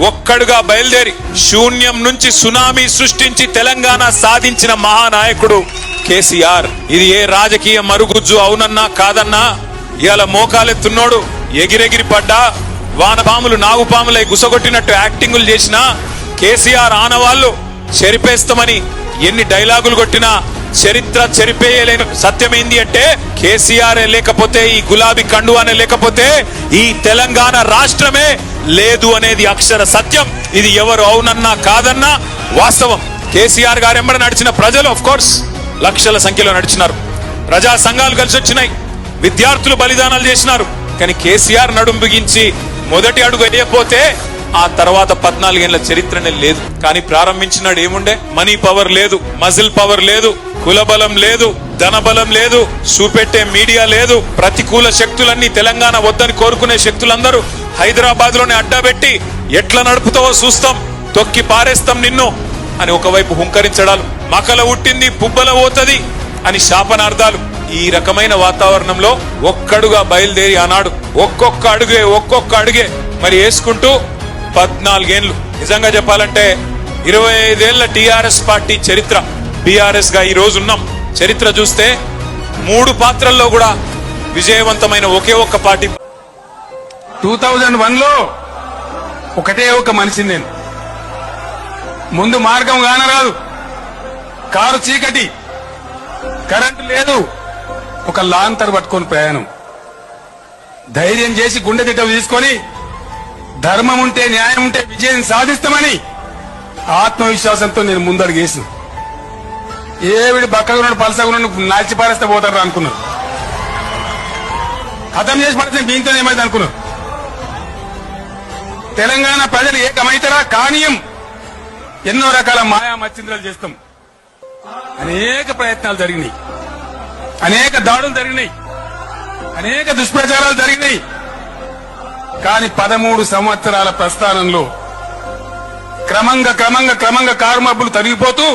ఒక్కడుగా బయలుదేరి శూన్యం నుంచి సునామీ సృష్టించి తెలంగాణ సాధించిన మహానాయకుడు కేసీఆర్. ఇది ఏ రాజకీయ మరుగుజ్జు అవునన్నా కాదన్నా ఇవాళ మోకాలెత్తున్నోడు ఎగిరెగిరి పడ్డా వానపాములు నాగుపాములై గుసగొట్టినట్టు యాక్టింగులు చేసినా కేసీఆర్ ఆనవాళ్లు చెరిపేస్తామని ఎన్ని డైలాగులు కొట్టినా చరిత్ర చెరిపేయలేని సత్యమైంది అంటే కేసీఆర్ లేకపోతే, ఈ గులాబీ కండువానే లేకపోతే ఈ తెలంగాణ రాష్ట్రమే లేదు అనేది అక్షర సత్యం. ఇది ఎవరు అవునన్నా కాదన్నా వాస్తవం. కేసీఆర్ గారు ఎంబడి నడిచిన ప్రజలు ఆఫ్ కోర్స్ లక్షల సంఖ్యలో నడిచినారు, ప్రజా సంఘాలు కలిసి వచ్చినాయి, విద్యార్థులు బలిదానాలు చేసినారు. కానీ కేసీఆర్ నడుం బిగించి మొదటి అడుగు వేయకపోతే ఆ తర్వాత 14 ఏళ్ల చరిత్రనే లేదు. కానీ ప్రారంభించినాడు ఏముండే? మనీ పవర్ లేదు, మజిల్ పవర్ లేదు, కులబలం లేదు, ధనబలం లేదు, చూపెట్టే మీడియా లేదు. ప్రతికూల శక్తులన్నీ తెలంగాణ వద్దని కోరుకునే శక్తులందరూ హైదరాబాద్ లోనే అడ్డాబెట్టి ఎట్లా నడుపుతావో చూస్తాం, తొక్కి పారేస్తాం నిన్ను అని ఒకవైపు హుంకరించడాలు, మకల ఉట్టింది పుబ్బల పోతది అని శాపనార్థాలు. ఈ రకమైన వాతావరణంలో ఒక్కడుగా బయలుదేరి ఆనాడు ఒక్కొక్క అడుగే మరి వేసుకుంటూ 14 ఏళ్లు, నిజంగా చెప్పాలంటే 25 ఏళ్ల టీఆర్ఎస్ పార్టీ చరిత్ర, బీఆర్ఎస్ గా ఈ రోజు ఉన్నాం. చరిత్ర చూస్తే 3 పాత్రల్లో కూడా విజయవంతమైన ఒకే ఒక్క పార్టీ. 2001లో ఒకటే ఒక మనిషిని నేను. ముందు మార్గం కానరాదు, కారు చీకటి, కరెంటు లేదు, ఒక లాంతర్ పట్టుకొని ప్రయాణం. ధైర్యం చేసి గుండె దిట్ట తీసుకొని ధర్మం ఉంటే న్యాయం ఉంటే విజయం సాధిస్తామని ఆత్మవిశ్వాసంతో నేను ముందడుగేసిన. ఏవిడి బక్కగా పలసగా నాచి పారేస్తే పోతారు అనుకున్నాను, ఖతం చేసి పడితే దీంతో ఏమైంది అనుకున్నాను. తెలంగాణ ప్రజలు ఏకమైతారా కానీయం. ఎన్నో రకాల మాయా మచ్చింద్రాలు చేస్తాం. అనేక ప్రయత్నాలు జరిగినాయి, అనేక దాడులు జరిగినాయి, అనేక దుష్ప్రచారాలు జరిగినాయి. కానీ 13 సంవత్సరాల ప్రస్థానంలో క్రమంగా కారు మబ్బులు తరిగిపోతూ